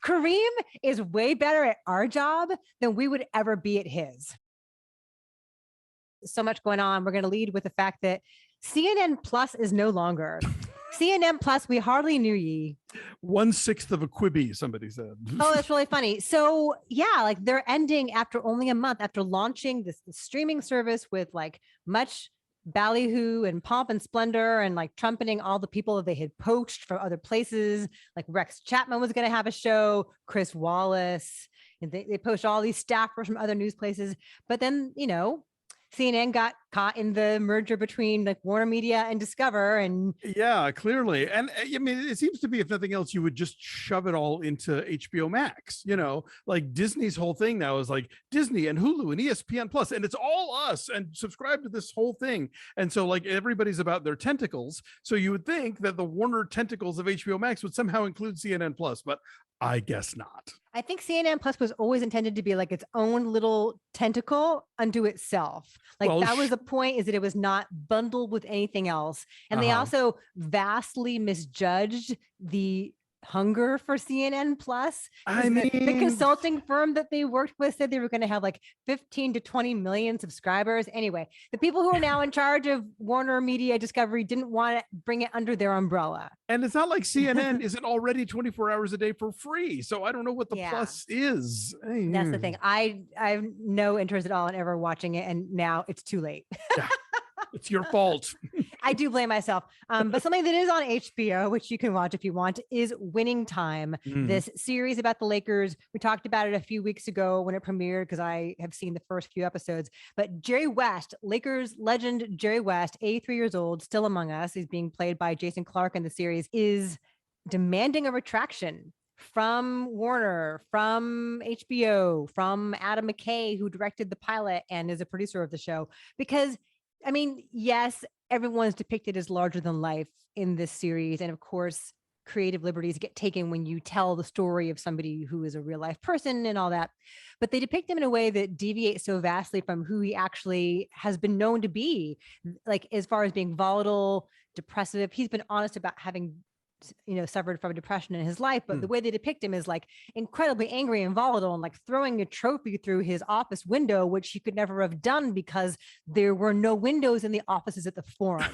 Kareem is way better at our job than we would ever be at his. So much going on. We're going to lead with the fact that CNN Plus is no longer. CNN Plus, we hardly knew ye. 1/6 of a Quibi, somebody said. Oh, that's really funny. So yeah, like they're ending after only a month after launching this streaming service with like much ballyhoo and pomp and splendor and like trumpeting all the people that they had poached from other places. Like Rex Chapman was going to have a show, Chris Wallace, and they poached all these staffers from other news places. But then, CNN got caught in the merger between like Warner Media and Discover. And yeah, clearly. And I mean, it seems to be, if nothing else, you would just shove it all into HBO Max, like Disney's whole thing now is like Disney and Hulu and ESPN Plus, and it's all us, and subscribe to this whole thing. And so like everybody's about their tentacles. So you would think that the Warner tentacles of HBO Max would somehow include CNN Plus, but I guess not. I think CNN Plus was always intended to be like its own little tentacle unto itself. Like that was the point, is that it was not bundled with anything else. And they also vastly misjudged the hunger for CNN Plus. I mean, the consulting firm that they worked with said they were going to have like 15 to 20 million subscribers. Anyway, the people who are now in charge of Warner Media Discovery didn't want to bring it under their umbrella. And it's not like CNN isn't already 24 hours a day for free. So I don't know what the plus is. That's the thing. I have no interest at all in ever watching it. And now it's too late. Yeah. It's your fault. I do blame myself. But something that is on HBO, which you can watch if you want, is Winning Time, this series about the Lakers. We talked about it a few weeks ago when it premiered, because I have seen the first few episodes. But Jerry West, Lakers legend Jerry West, 83 years old, still among us, he's being played by Jason Clarke in the series, is demanding a retraction from Warner, from HBO, from Adam McKay, who directed the pilot and is a producer of the show. Because I mean, yes, everyone's depicted as larger than life in this series. And of course, creative liberties get taken when you tell the story of somebody who is a real life person and all that. But they depict him in a way that deviates so vastly from who he actually has been known to be. Like as far as being volatile, depressive, he's been honest about having suffered from depression in his life, but the way they depict him is like incredibly angry and volatile and like throwing a trophy through his office window, which he could never have done because there were no windows in the offices at the Forum.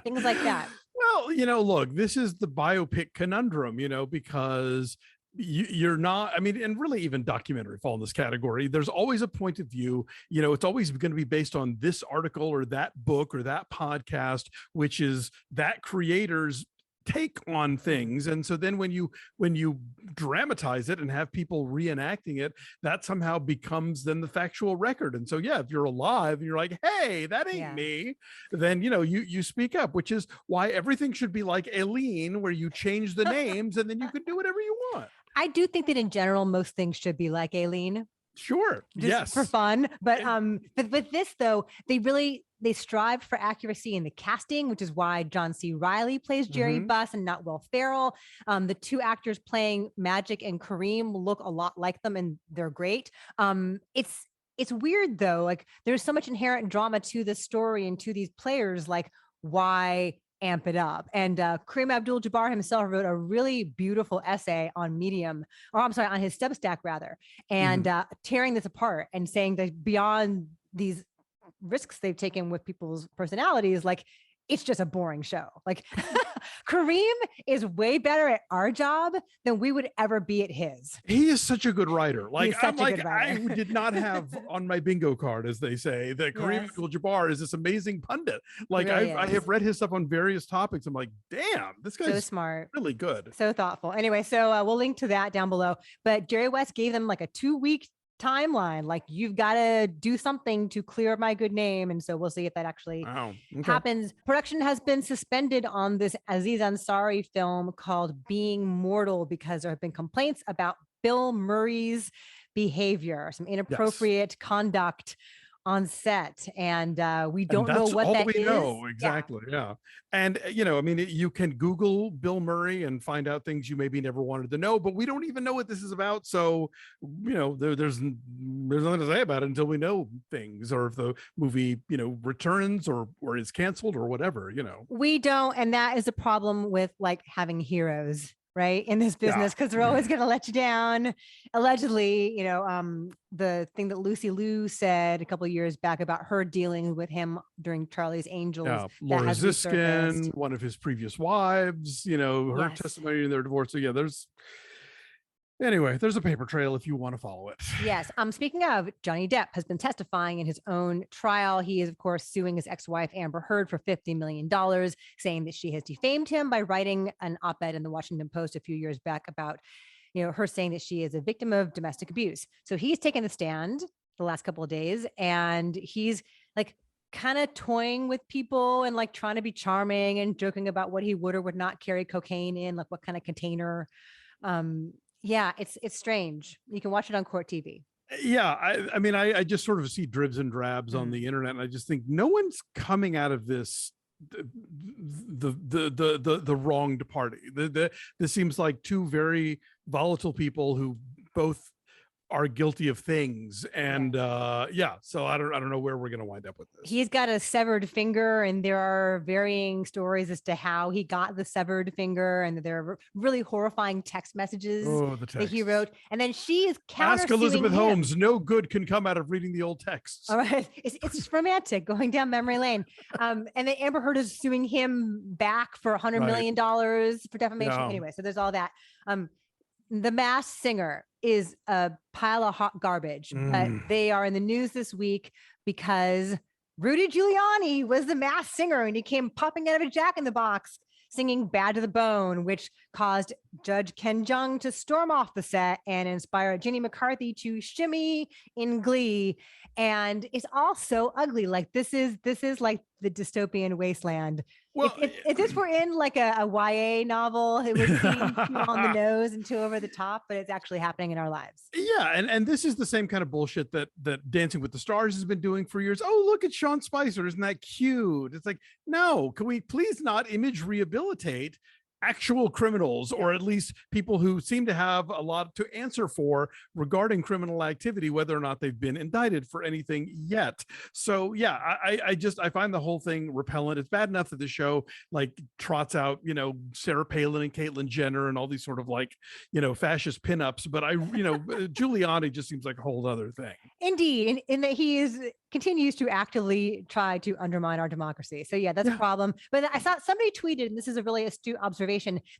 Things like that. Well, look, this is the biopic conundrum, because you're not, I mean, and really even documentary fall in this category. There's always a point of view, it's always going to be based on this article or that book or that podcast, which is that creator's take on things. And so then when you dramatize it and have people reenacting it, that somehow becomes then the factual record. And so if you're alive and you're like, hey, that ain't me, then you speak up, which is why everything should be like Aileen, where you change the names and then you can do whatever you want. I do think that in general most things should be like Aileen. Sure. Just for fun. But with this though, they strive for accuracy in the casting, which is why John C. Reilly plays Jerry Buss and not Will Ferrell. The two actors playing Magic and Kareem look a lot like them, and they're great. It's weird though. Like there's so much inherent drama to this story and to these players. Like why amp it up? And Kareem Abdul-Jabbar himself wrote a really beautiful essay on Medium, on his Substack rather, and tearing this apart and saying that beyond these risks they've taken with people's personalities, like it's just a boring show. Like Kareem is way better at our job than we would ever be at his. He is such a good writer. Like I did not have on my bingo card, as they say, that Kareem Abdul-Jabbar is this amazing pundit. Like really I have read his stuff on various topics. I'm like, damn, this guy's so smart, really good, so thoughtful. Anyway, so we'll link to that down below. But Jerry West gave them like a 2-week timeline, like you've got to do something to clear up my good name, and so we'll see if that actually happens. Production has been suspended on this Aziz Ansari film called Being Mortal because there have been complaints about Bill Murray's behavior, some inappropriate conduct on set, and we don't know what that is. Know exactly. Yeah. And I mean, you can Google Bill Murray and find out things you maybe never wanted to know, but we don't even know what this is about. So there's nothing to say about it until we know things, or if the movie returns or is canceled or whatever. We don't, and that is a problem with like having heroes right, in this business, because they're always going to let you down. Allegedly, the thing that Lucy Liu said a couple of years back about her dealing with him during Charlie's Angels. Yeah, Laura Ziskin, one of his previous wives, her testimony in their divorce. So yeah, there's a paper trail if you want to follow it. Yes. Speaking of, Johnny Depp has been testifying in his own trial. He is, of course, suing his ex-wife, Amber Heard, for $50 million, saying that she has defamed him by writing an op-ed in the Washington Post a few years back about, her saying that she is a victim of domestic abuse. So he's taken the stand the last couple of days, and he's like kind of toying with people and like trying to be charming and joking about what he would or would not carry cocaine in, like what kind of container. Yeah, it's strange. You can watch it on Court TV. Yeah, I just sort of see dribs and drabs on the internet, and I just think no one's coming out of this the wronged party. This seems like two very volatile people who both are guilty of things, and so I don't know where we're going to wind up with this. He's got a severed finger, and there are varying stories as to how he got the severed finger, and there are really horrifying text messages that he wrote. And then she is Ask Elizabeth Holmes. No good can come out of reading the old texts. All right, it's romantic going down memory lane. And then Amber Heard is suing him back for $100 million for defamation. Yeah. Anyway, so there's all that. The Masked Singer is a pile of hot garbage, but they are in the news this week because Rudy Giuliani was the Masked Singer, and he came popping out of a Jack in the Box singing Bad to the Bone, which caused Judge Ken Jeong to storm off the set and inspire Jenny McCarthy to shimmy in glee. And it's all so ugly. Like this is like the dystopian wasteland. Well, if this were in like a YA novel, it would seem too on the nose and too over the top, but it's actually happening in our lives. Yeah, and this is the same kind of bullshit that Dancing with the Stars has been doing for years. Oh, look at Sean Spicer, isn't that cute? It's like, no, can we please not image rehabilitate actual criminals, or at least people who seem to have a lot to answer for regarding criminal activity, whether or not they've been indicted for anything yet. So yeah, I find the whole thing repellent. It's bad enough that the show like trots out, Sarah Palin and Caitlyn Jenner and all these sort of like, fascist pinups, but Giuliani just seems like a whole other thing. Indeed. In that he continues to actively try to undermine our democracy. So yeah, that's a problem. But I saw somebody tweeted, and this is a really astute observation,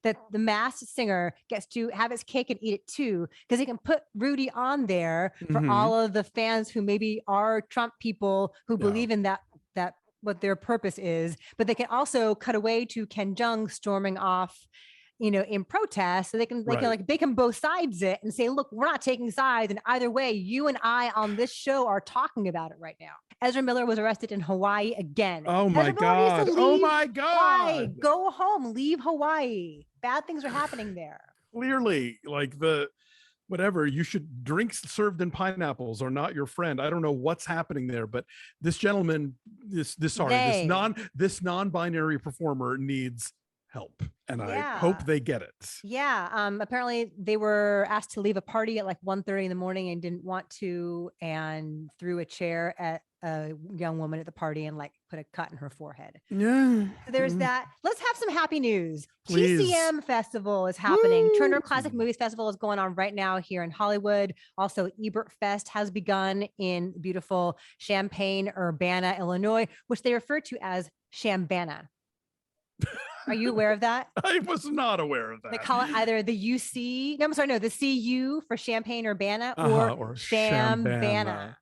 that the Masked Singer gets to have his cake and eat it too, because they can put Rudy on there for all of the fans who maybe are Trump people who believe in that what their purpose is, but they can also cut away to Ken Jeong storming off in protest, so they can they can both sides it and say, look, we're not taking sides, and either way, you and I on this show are talking about it right now. Ezra Miller was arrested in Hawaii again. Oh my God. Oh my God. Hawaii. Go home, leave Hawaii. Bad things are happening there. Clearly, like you should drinks served in pineapples are not your friend. I don't know what's happening there, but this gentleman, this non-binary performer needs help, and I hope they get it. Apparently they were asked to leave a party at like 1:30 in the morning and didn't want to, and threw a chair at a young woman at the party and like put a cut in her forehead. So there's that. Let's have some happy news. Please. TCM Festival is happening. Woo! Turner Classic Movies Festival is going on right now here in Hollywood. Also, Ebertfest has begun in beautiful Champaign-Urbana, Illinois, which they refer to as Shambana. Are you aware of that? I was not aware of that. They call it either the the CU for Champaign-Urbana or Shambana.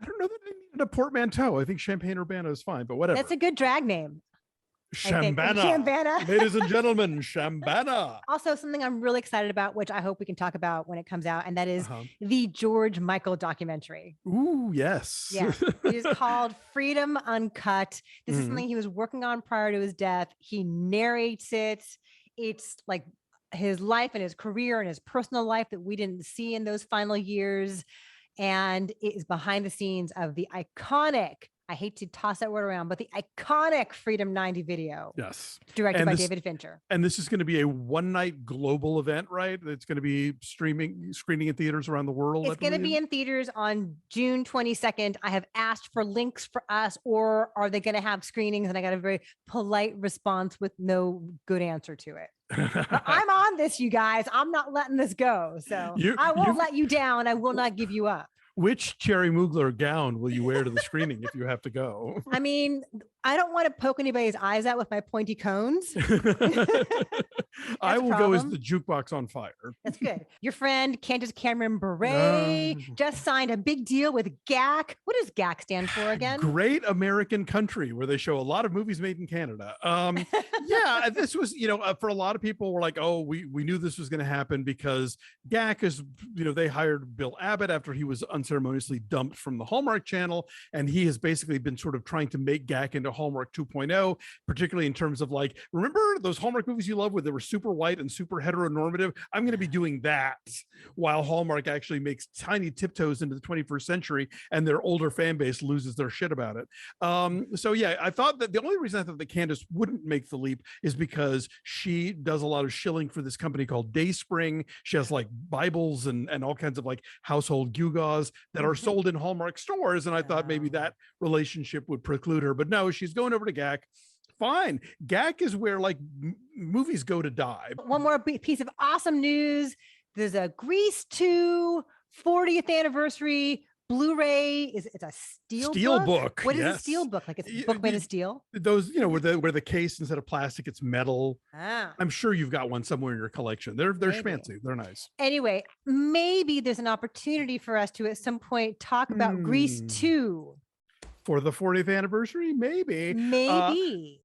I don't know that they needed a portmanteau. I think Champaign-Urbana is fine, but whatever. That's a good drag name. Shambana. Ladies and gentlemen, Shambana. Also, something I'm really excited about, which I hope we can talk about when it comes out, and that is the George Michael documentary. Ooh, yes. Yeah. It is called Freedom Uncut. This is something he was working on prior to his death. He narrates it. It's like his life and his career and his personal life that we didn't see in those final years. And it is behind the scenes of the iconic I hate to toss that word around, but the iconic Freedom 90 video. Yes. Directed by David Fincher. And this is going to be a one-night global event, right? It's going to be screening in theaters around the world. It's going to be in theaters on June 22nd. I have asked for links for us, or are they going to have screenings? And I got a very polite response with no good answer to it. But I'm on this, you guys. I'm not letting this go. So I won't let you down. I will not give you up. Which Cherry Mugler gown will you wear to the screening if you have to go? I mean, I don't want to poke anybody's eyes out with my pointy cones. I will go as the jukebox on fire. That's good. Your friend Candace Cameron Bure just signed a big deal with GAC. What does GAC stand for again? Great American Country, where they show a lot of movies made in Canada. Yeah, this was, for a lot of people were like, oh, we knew this was going to happen because GAC is, they hired Bill Abbott after he was unceremoniously dumped from the Hallmark Channel. And he has basically been sort of trying to make GAC into Hallmark 2.0, particularly in terms of like, remember those Hallmark movies you love where they were super white and super heteronormative? I'm going to be doing that while Hallmark actually makes tiny tiptoes into the 21st century and their older fan base loses their shit about it. So yeah, I thought that the only reason I thought that Candace wouldn't make the leap is because she does a lot of shilling for this company called Dayspring. She has like Bibles and all kinds of like household gewgaws that are sold in Hallmark stores. And I thought maybe that relationship would preclude her, but no, she's going over to GAC. Fine. GAC is where like movies go to die. One more piece of awesome news. There's a Grease 2 40th anniversary Blu-ray. It's a steel book. What is a steel book? Like it's a book made of steel? Those, where the case instead of plastic, it's metal. I'm sure you've got one somewhere in your collection. They're fancy. They're nice. Anyway, maybe there's an opportunity for us to at some point talk about Grease 2. For the 40th anniversary, maybe.